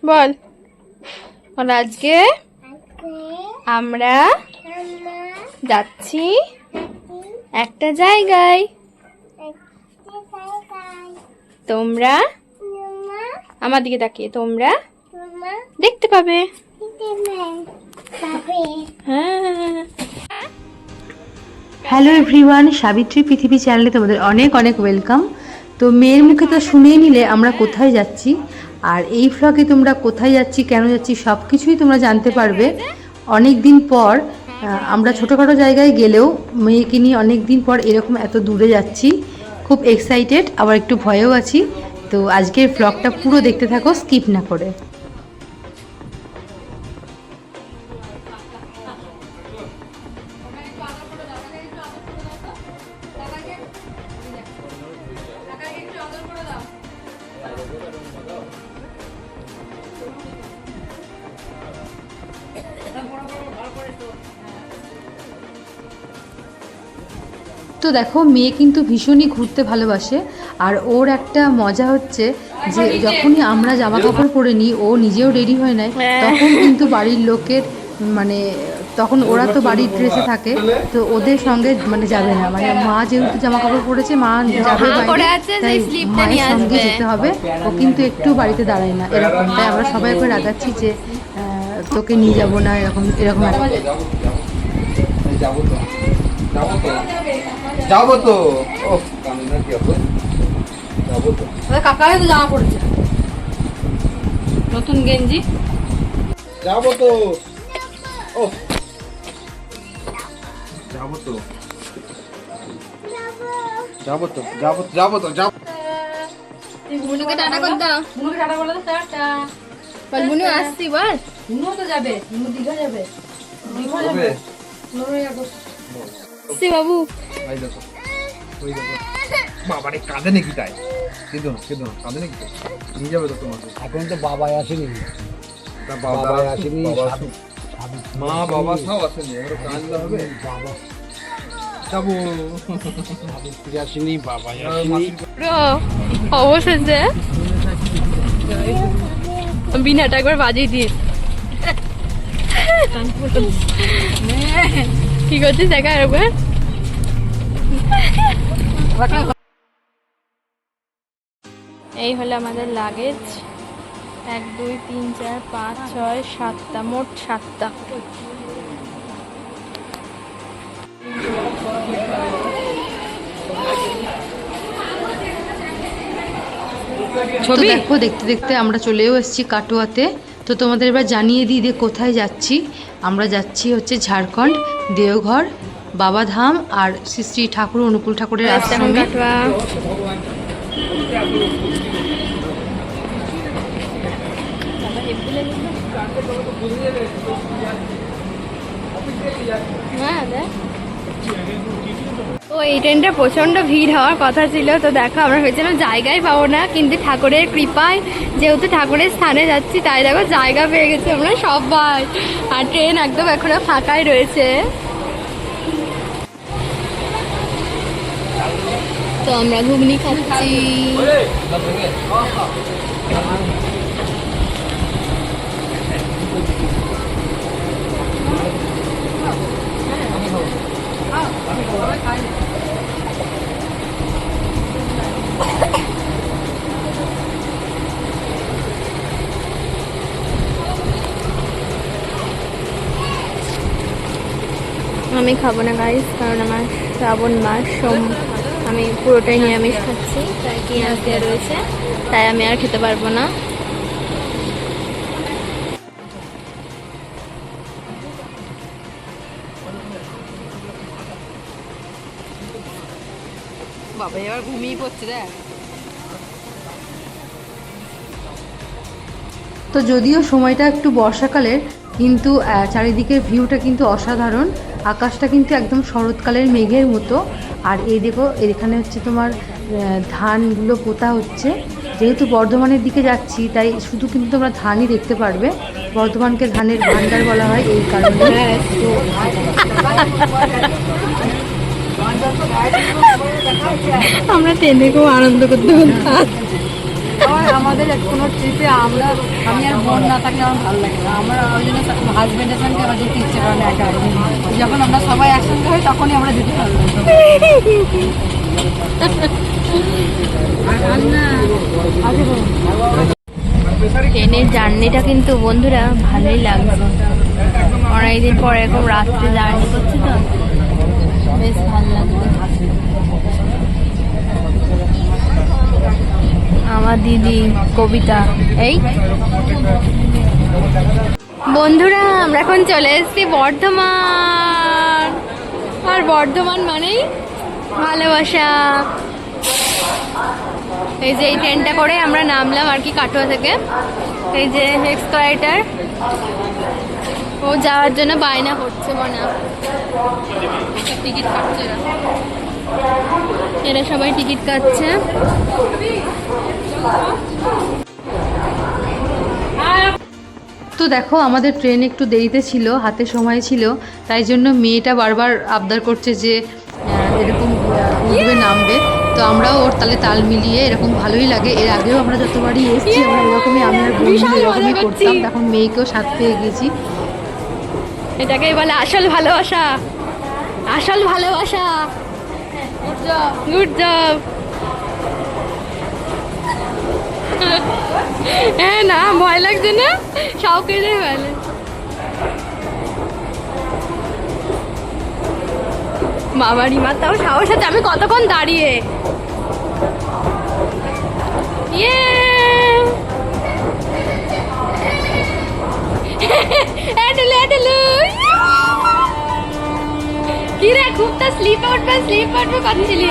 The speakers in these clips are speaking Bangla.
বল বল আজকে আমরা যাচ্ছি একটা জায়গায়। তোমরা আমার দিকে তাকিয়ে তোমরা দেখতে পাবে। হ্যালো এভরিওয়ান, সাবিত্রী পৃথিবী চ্যানেলে তোমাদের অনেক অনেক ওয়েলকাম। তো মেয়ের মুখে তো শুনেই নিলে আমরা কোথায় যাচ্ছি, আর এই ভ্লগে তোমরা কোথায় যাচ্ছি, কেন যাচ্ছি, সব কিছুই তোমরা জানতে পারবে। অনেক দিন পর আমরা ছোটোখাটো জায়গায় গেলেও মেয়েকে নিয়ে অনেক দিন পর এরকম এত দূরে যাচ্ছি। খুব এক্সাইটেড, আবার একটু ভয়েও আছি। তো আজকের ভ্লগটা পুরো দেখতে থাকো, স্কিপ না করে। তো দেখো, মেয়ে কিন্তু ভীষণই ঘুরতে ভালোবাসে। আর ওর একটা মজা হচ্ছে যে যখনই আমরা জামা কাপড় পরে নিই, ও নিজেও রেডি হয় নাই, তখন কিন্তু বাড়ির লোকের মানে তখন ওরা তো বাড়ির ড্রেসে থাকে, তো ওদের সঙ্গে মানে যাবে না, মানে মা যেহেতু জামা কাপড় পরেছে, মা যাবে বাইরে, তাই মায়ের সঙ্গে যেতে হবে। ও কিন্তু একটু বাড়িতে দাঁড়ায় না, এরকম। তাই আমরা সবাই করে রাগাচ্ছি যে তোকে নিয়ে যাবো না, এরকম এরকম একটা। যাবো তো ও কান্না কি হবে, যাবো তো। কাকাই তো জামা পড়েছে, নতুন গেঞ্জি। যাবো তো ও, যাবো তো যাবো তো যাবো যাবো তো যাবো। বুনুকে টাটা করে দাও। বুনুকে টাটা বলে দাও, টাটা। বল বুনু আসছি বল। বুনু তো যাবে, বুনু দীঘা যাবে, দীঘা যাবে। আসছি বাবু। ভাই দেখো, ওই দেখো বাবারে কাঁদে নাকি, তাই কেঁদো না কেঁদো না, কাঁদে নাকি, নিয়ে যাবে তো তোমাকে। এখন তো বাবাই আসেনি, তা বাবাই আসেনি, মা বাবা সব আসেনি, এবার কাঁদলে হবে। বাবা যাবো, সাবিত্রী আসেনি, বাবাই আসেনি। অবশেষে বিনাটা একবার বাজিয়ে দিস। কি করছিস দেখা একবার। এই হলো আমাদের লাগেজ, 1 2 3 4 5 6 7টা, মোট 7টা। তো দেখো, দেখতে দেখতে আমরা চলেও এসেছি কাটোয়াতে। তো তোমাদের এবার জানিয়ে দিই যে কোথায় যাচ্ছি। আমরা যাচ্ছি হচ্ছে ঝাড়খণ্ড, দেওঘর, বাবাধাম আর শ্রী শ্রী ঠাকুর অনুকূল ঠাকুরের আশ্রমে। তো এই ট্রেনটা প্রচণ্ড ভিড় হওয়ার কথা ছিল। তো দেখো, আমরা ভেবেছিলাম জায়গায় পাবো না, কিন্তু ঠাকুরের কৃপায় যেহেতু ঠাকুরের স্থানে যাচ্ছি, তাই দেখো জায়গা পেয়ে গেছি আমরা সবাই। আর ট্রেন একদম এখনো ফাঁকাই রয়েছে। তো আমরা ঘুগনি খাচ্ছি। আমি খাবো না গাইস, কারণ আমার শ্রাবণ মাস, আমি পুরোটাই নিরামিষ খাচ্ছি, তাই কি দেওয়া রয়েছে, তাই আমি আর খেতে পারবো না। বাবা এবার ঘুমিয়ে পড়ছে দেখ। তো যদিও সময়টা একটু বর্ষাকালের, কিন্তু চারিদিকের ভিউটা কিন্তু অসাধারণ। আকাশটা কিন্তু একদম শরৎকালের মেঘের মতো। আর এই দেখো, এখানে হচ্ছে তোমার ধানগুলো পোতা হচ্ছে। যেহেতু বর্ধমানের দিকে যাচ্ছি, তাই শুধু কিন্তু তোমরা ধানই দেখতে পারবে। বর্ধমানকে ধানের ভান্ডার বলা হয় এই কারণে। আমরা ট্রেনে খুব আনন্দ করতে করতাম। আমাদের কোনো ট্রিপে আমি আর বোন না থাকলে আমার ভালো লাগে না। আমার ওই জন্য হাজব্যান্ডের সঙ্গে আমার যেতে ইচ্ছে করে না একা। যখন আমরা সবাই একসঙ্গে হই তখনই আমরা যেতে ভালো লাগে। ট্রেনের জার্নিটা কিন্তু বন্ধুরা ভালোই লাগছে। অনেকদিন পরে এরকম রাত্রে জার্নি করছি তো বেশ ভালো লাগছে। আমার দিদি কবিতা এই বন্ধুরা আমরা এখন চলে এসেছি বর্ধমান। আর বর্ধমান মানেই ভালোবাসা। এই যে এই ট্রেনটা করে আমরা নামলাম আর কি কাটোয়া থেকে। এই যে এক্সপ্রাইটার ও যাওয়ার জন্য বায়না করছে মনে টিকিট কাটছে এরা সবাই টিকিট কাটছে। তো দেখো আমাদের ট্রেন একটু দেরিতে ছিল, হাতে সময় ছিল, তাই জন্য মেয়েটা বারবার আবদার করছে যে এরকম উঠবে নামবে। তো আমরাও ওর তালে তাল মিলিয়ে এরকম ভালোই লাগে। এর আগেও আমরা যতবারই এসেছি আমরা এরকমই, আমি আর বোন এরকমই করতাম। তখন মেয়েকেও সাথ পেয়ে গেছি। এটাকেই বলে আসল ভালোবাসা, আসল ভালোবাসা। Good job. হ্যাঁ না ভয় লাগছে না, শখের বলে। বাবারি মা তাও সাহস আছে। আমি কতক্ষণ দাঁড়িয়ে কি রে খুব তো স্লিপ আউট পাচ্ছিলি।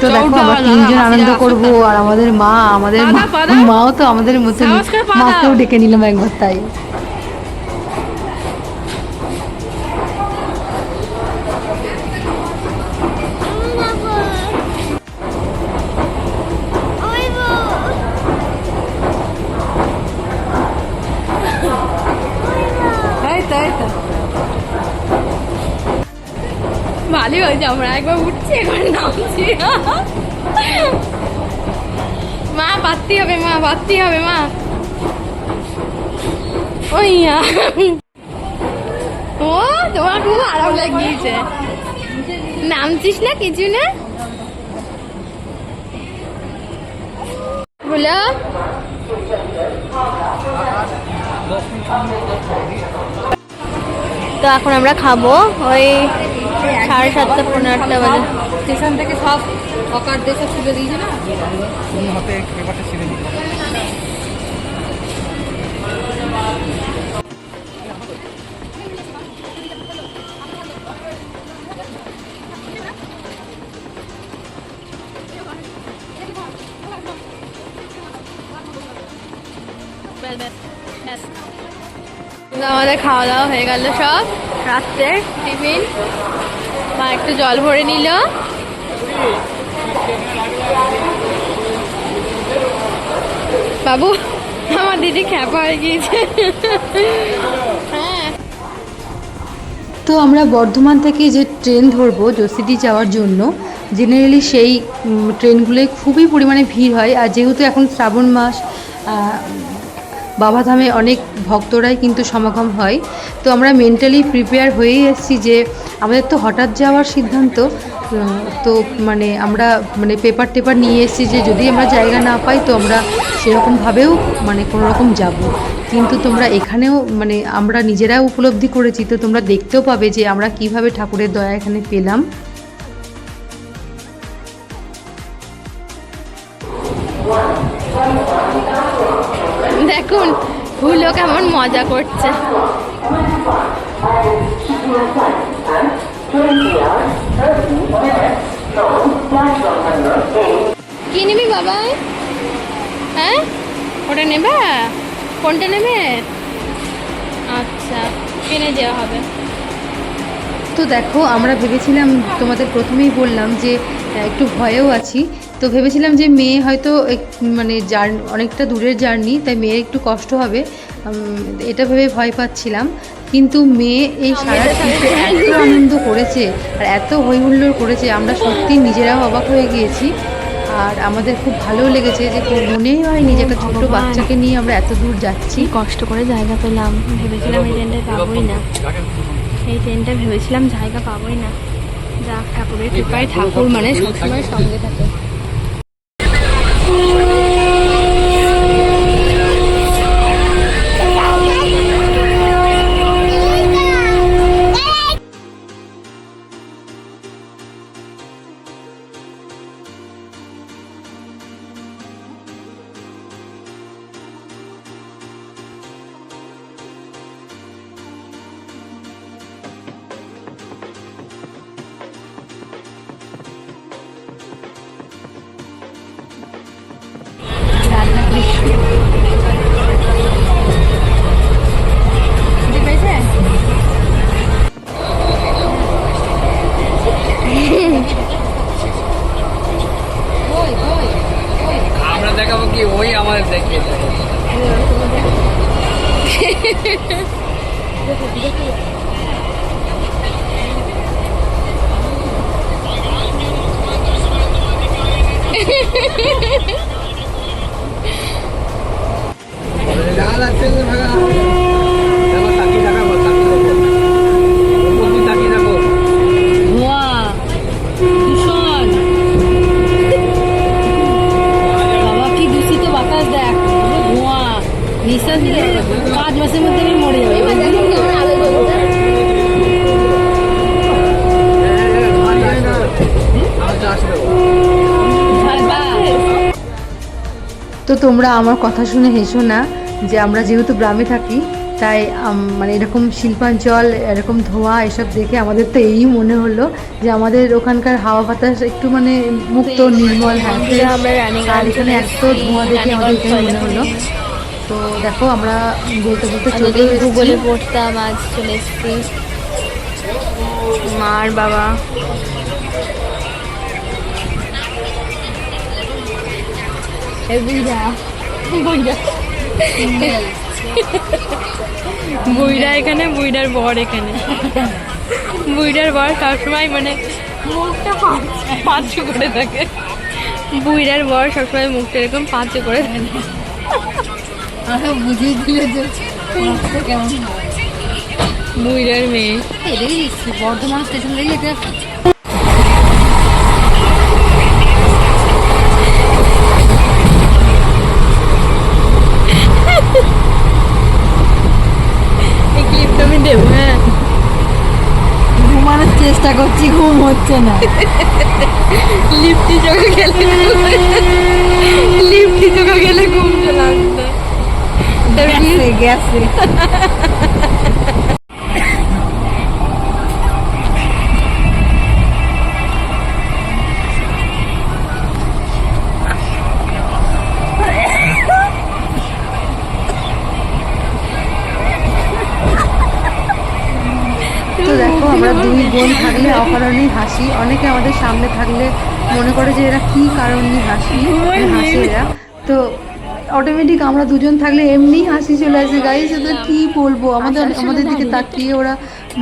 তো দেখো আমরা তিনজন আনন্দ করব। আর আমাদের মাও তো আমাদের মতো, মাকেও ডেকে নিলাম একবার। তাই ভালোই হয়েছে, আমরা একবার উঠছি একবার নামছি। মা পাততে হবে, মা পাততে হবে, মা ওই ও তোমার খুব আরাম লাগিয়েছে। নামছিস না কিছু না বলো। তো এখন আমরা খাবো ওই 7:30 পৌনে 8টা বাজে। স্টেশন থেকে সব অকার দেশে তুলে দিয়েছে না, হাতে পেপারটা ছিঁড়ে দিই। আমাদের খাওয়া দাওয়া হয়ে গেল সব, রাত্রের টিফিন। মা একটু জল ভরে নিল। বাবু আমার দিদি খ্যাপা হয়ে গিয়েছে। হ্যাঁ তো আমরা বর্ধমান থেকে যে ট্রেন ধরবো জসিডি যাওয়ার জন্য, জেনারেলি সেই ট্রেনগুলোয় খুবই পরিমাণে ভিড় হয়। আর যেহেতু এখন শ্রাবণ মাস, বাবাধামে অনেক ভক্তরাই কিন্তু সমাগম হয়। তো আমরা মেন্টালি প্রিপেয়ার হয়েই এসেছি যে আমাদের তো হঠাৎ যাওয়ার সিদ্ধান্ত। তো আমরা পেপার টেপার নিয়ে এসেছি যে যদি আমরা জায়গা না পাই তো আমরা সেরকমভাবেও কোনো রকম যাব। কিন্তু তোমরা এখানেও আমরা নিজেরাও উপলব্ধি করেছি, তো তোমরা দেখতেও পাবে যে আমরা কিভাবে ঠাকুরের দয়া এখানে পেলাম। দেখুন হুলো কেমন মজা করছে। কি নিবি বাবা? হ্যাঁ ওটা নেবে? কোনটা নেবে? আচ্ছা কিনে দেওয়া হবে। তো দেখো আমরা ভেবেছিলাম, তোমাদের প্রথমেই বললাম যে একটু ভয়েও আছি। তো ভেবেছিলাম যে মেয়ে হয়তো মানে অনেকটা দূরের জার্নি, তাই মেয়ের একটু কষ্ট হবে, এটা ভেবে ভয় পাচ্ছিলাম। কিন্তু মেয়ে এই সারা ট্রিপে এত আনন্দ করেছে আর এত হই হুল্লোড় করেছে, আমরা সত্যি নিজেরাও অবাক হয়ে গিয়েছি। আর আমাদের খুব ভালোও লেগেছে, যে মনেই হয়নি যে একটা ছোটো বাচ্চাকে নিয়ে আমরা এত দূর যাচ্ছি। কষ্ট করে জায়গা পেলাম, ভেবেছিলাম এই ট্রেনটায় পাবোই না, এই ট্রেনটা ভেবেছিলাম জায়গা পাবোই না। যাক, ঠাকুরের কৃপায় ঠাকুর মানে সবসময় সঙ্গে থাকে। আমরা দেখাবো কি, ওই আমাদের দেখবে। নিঃশ্বাস নিলে 5 মাসের মধ্যে আমি মরে যাবো। তো তোমরা আমার কথা শুনে হেসো না, যে আমরা যেহেতু গ্রামে থাকি তাই মানে এরকম শিল্পাঞ্চল, এরকম ধোঁয়া এসব দেখে আমাদের তো এই মনে হলো যে আমাদের ওখানকার হাওয়া বাতাস একটু মানে মুক্ত নির্মল। হ্যাঁ, আর এখানে এত ধোঁয়া দেখে আমাদের এটাই মনে হলো। তো দেখো আমরা বলতে বলতে চলে গুগলে পড়তাম, আজ চলে এসেছি। মার বাবা বুইড়া এখানে, বুইড়ার বর এখানে। বুইড়ার বর সবসময় মানে মুখটা পাঁচু করে থাকে। বুইড়ার বর সবসময় মুখটা এরকম পাঁচু করে থাকে। বুঝিয়ে দিলে যে কেমন বুইড়ার মেয়ে। বর্ধমান স্টেশন থেকে এটা এই ক্লিপটা আমি দেবো। হ্যাঁ, ঘুমানোর চেষ্টা করছি, ঘুম হচ্ছে না। লিফটি চোখে গেলে ঘুম চলে আসবে। গেছে তো দেখো আমরা দুই বোন থাকলে অকারণেই হাসি, অনেকে আমাদের সামনে থাকলে মনে করে যে এরা কি কারণ নিয়ে হাসে এরা। তো অটোমেটিক আমরা দুজন থাকলে এমনি হাসি চলে আসে। গাইস এদের কি বলবো, আমাদের দিকে তাকিয়ে ওরা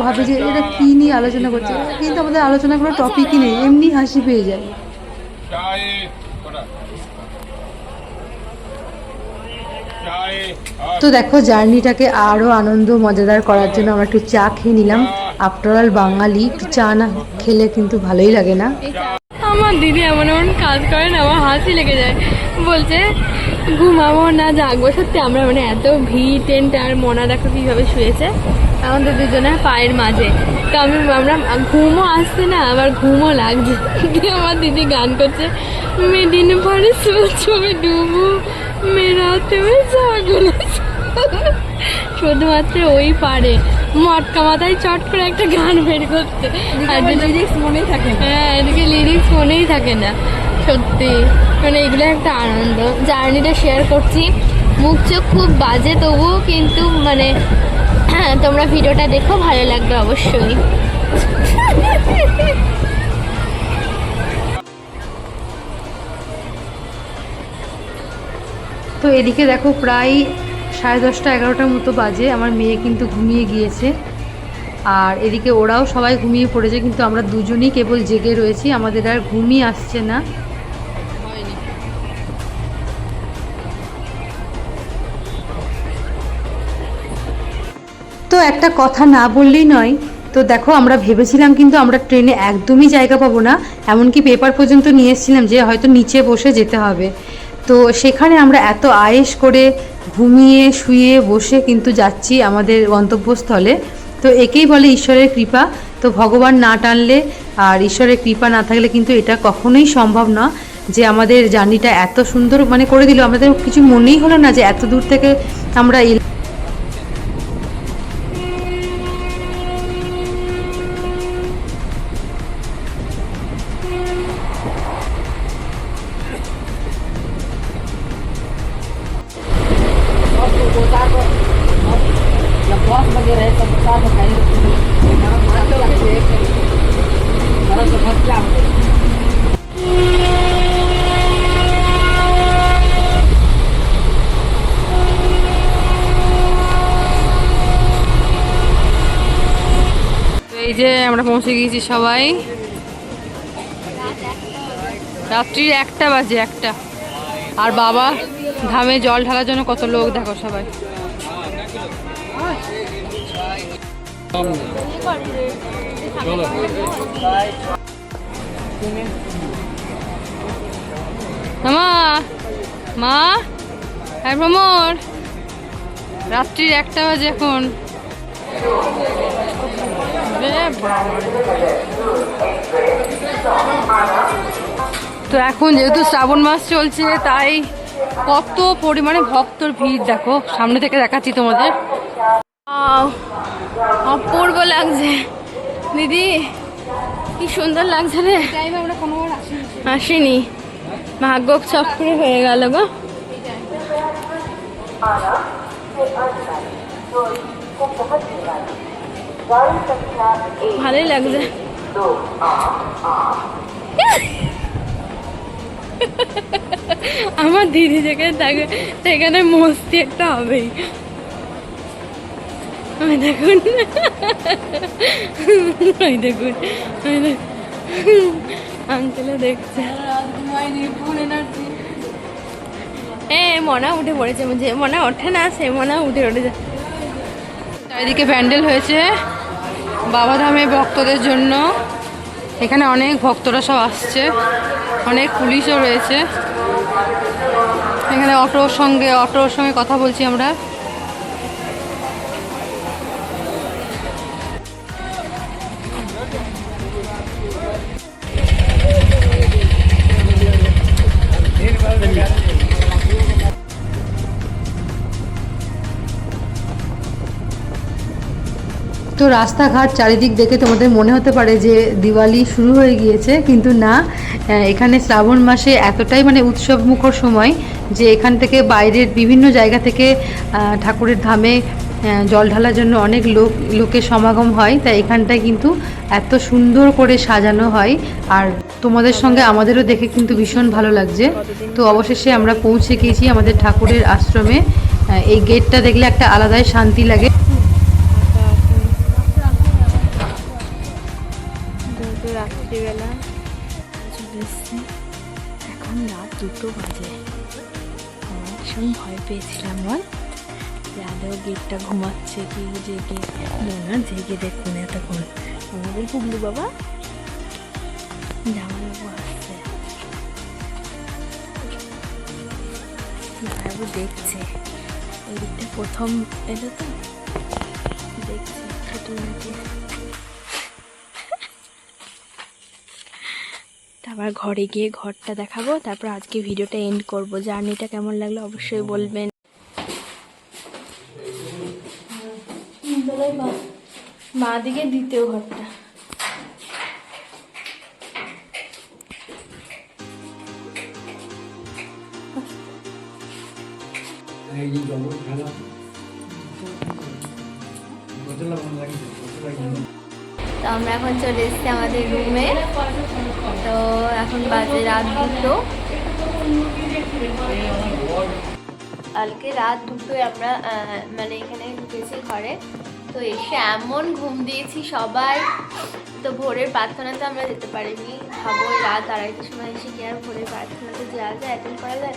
ভাবে যে এরা কি নিয়ে আলোচনা করছে, কিন্তু আমাদের আলোচনা করার টপিকই নেই, এমনি হাসি পেয়ে যায়। তো দেখো জার্নিটাকে আরও আনন্দ মজাদার করার জন্য আমরা একটু চা খেয়ে নিলাম। আফটার অল বাঙালি, একটু চা না খেলে কিন্তু ভালোই লাগে না। আমার দিদি এমন এমন কাজ করে না, আমার হাসি লেগে যায়। বলছে ঘুমাবো না জাগবো। সত্যি আমরা মানে এত ভিড়, টেন্ট, আর মনা দেখো কীভাবে শুয়েছে আমাদের দুজনের পায়ের মাঝে। তো আমরা ঘুমও আসছে না, আবার ঘুমও লাগছে। আমার দিদি গান করছে, মেদিন পরে ছবি ডুবু মেরাতে ছাগল। শুধুমাত্র ওই পারে মটকা মাথায় চট করে একটা গান বের করতে, আর লিরিক্স মনেই থাকে। হ্যাঁ, এদিকে লিরিক্স মনেই থাকে না। সত্যি মানে এগুলো একটা আনন্দ। জার্নিটা শেয়ার করছি, মুখ চোখ খুব বাজে তবুও কিন্তু মানে তোমরা ভিডিওটা দেখো, ভালো লাগবে অবশ্যই। তো এদিকে দেখো প্রায় 10:30 11টার মতো বাজে, আমার মেয়ে কিন্তু ঘুমিয়ে গিয়েছে। আর এদিকে ওরাও সবাই ঘুমিয়ে পড়েছে, কিন্তু আমরা দুজনেই কেবল জেগে রয়েছি, আমাদের আর ঘুমই আসছে না। তো একটা কথা না বললেই নয়, তো দেখো আমরা ভেবেছিলাম কিন্তু আমরা ট্রেনে একদমই জায়গা পাবো না, এমনকি পেপার পর্যন্ত নিয়ে এসেছিলাম যে হয়তো নিচে বসে যেতে হবে। তো সেখানে আমরা এত আয়েশ করে ঘুমিয়ে শুয়ে বসে কিন্তু যাচ্ছি আমাদের গন্তব্যস্থলে। তো একেই বলে ঈশ্বরের কৃপা। তো ভগবান না টানলে আর ঈশ্বরের কৃপা না থাকলে কিন্তু এটা কখনোই সম্ভব না যে আমাদের জার্নিটা এত সুন্দর মানে করে দিল। আমাদের কিছু মনেই হলো না যে এত দূর থেকে আমরা এই যে আমরা পৌঁছে গিয়েছি সবাই, রাত্রি 1টা বাজে 1টা। আর বাবা ধামে জল ঢালার জন্য কত লোক দেখো সবাই। মা মা হ্যাঁ ভ্রমর, রাত্রি 1টা বাজে এখন। তো এখন যেহেতু শ্রাবণ মাস চলছে তাই কত পরিমাণে ভক্তর ভিড় দেখো, সামনে থেকে দেখাচ্ছি তোমাদের। অপূর্ব লাগছে দিদি, কি সুন্দর লাগছে রে। আমরা কোনোবার আসিনি, ভাগ্য চক্রে হয়ে গেল গো। ভালোই লাগছে। আমার দিদি যেখানে থাকে সেখানে মস্তি একটা হবেই। দেখুন দেখুন আঙ্কেলে দেখছে। মনা উঠে পড়েছে, যে মনা ওঠে না সে মনা উঠে উঠে যায়। চারিদিকে প্যান্ডেল হয়েছে বাবাধামে ভক্তদের জন্য। এখানে অনেক ভক্তরা সব আসছে, অনেক পুলিশও রয়েছে এখানে। অটোর সঙ্গে কথা বলছি আমরা। তো রাস্তাঘাট চারিদিক দেখে তোমাদের মনে হতে পারে যে দিওয়ালি শুরু হয়ে গিয়েছে, কিন্তু না, এখানে শ্রাবণ মাসে এতটাই মানে উৎসব মুখর সময় যে এখান থেকে বাইরের বিভিন্ন জায়গা থেকে ঠাকুরের ধামে জল ঢালার জন্য অনেক লোকের সমাগম হয়। তাই এখানটায় কিন্তু এত সুন্দর করে সাজানো হয়, আর তোমাদের সঙ্গে আমাদেরও দেখে কিন্তু ভীষণ ভালো লাগছে। তো অবশেষে আমরা পৌঁছে গিয়েছি আমাদের ঠাকুরের আশ্রমে। এই গেটটা দেখলে একটা আলাদাই শান্তি লাগে। রাত্রিবেলা চলে এসছে, এখন রাত 2টো বাজে। ভীষণ ভয় পেয়েছিলাম বল, আদৌ গেটটা ঘুমাচ্ছে কি জেগে। মনে জেগে দেখুন এতক্ষণ আমাদের পুগলু বাবা জামাইবাবু আসছে, জামাইবাবু দেখছে। এই দিকটা প্রথম এলো তো দেখছে খুঁটিনাটি। তারপর ঘরে গিয়ে ঘরটা দেখাবো, তারপর আজকে ভিডিওটা এন্ড করব। জার্নিটা কেমন লাগলো অবশ্যই বলবেন। মা দিকে দ্বিতীয় ঘরটা। তো আমরা এখন চলে এসেছি আমাদের রুমে। তো এখন বাজে রাত 2টো। কালকে রাত 2টোয় আমরা মানে এখানে ঢুকেছি ঘরে। তো এসে এমন ঘুম দিয়েছি সবাই। তো ভোরের প্রার্থনাতে আমরা যেতে পারিনি, ভাবো রাত 2:30টার সময় এসে কি আর ভোরের প্রার্থনাতে যাওয়া যায়, অ্যাটেন্ড করা যায়।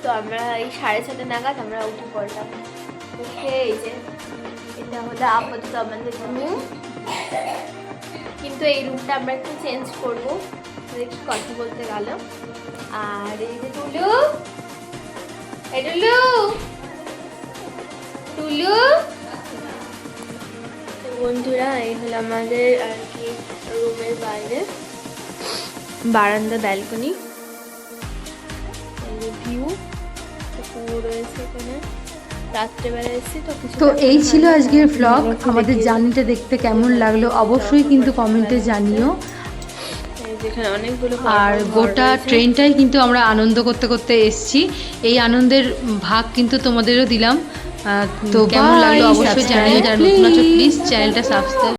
তো আমরা এই 6:30 নাগাদ আমরা উঠে পড়লাম। উঠে এই যে এটা হলো আপাতত আমাদের রুম, কিন্তু এই রুমটা আমরা একটু চেঞ্জ করবো, একটু কথা বলতে গেল। আর এই যে টুলু, এই টুলু টুলু। তো বন্ধুরা এই হলো আমাদের আর কি রুমের বাইরে বারান্দা, ব্যালকনি, ভিউ পুরো রয়েছে এখানে। রাত্রেবেলা এসেছি তো কিছু। তো এই ছিল আজকের ভ্লগ। আমাদের জার্নিটা দেখতে কেমন লাগলো অবশ্যই কিন্তু কমেন্টে জানিও। যেখানে অনেকগুলো আর গোটা ট্রেনটাই কিন্তু আমরা আনন্দ করতে করতে এসেছি। এই আনন্দের ভাগ কিন্তু তোমাদেরও দিলাম। তো কেমন লাগলো অবশ্যই জানিও। যারা নতুন আছো প্লিজ চ্যানেলটা সাবস্ক্রাইব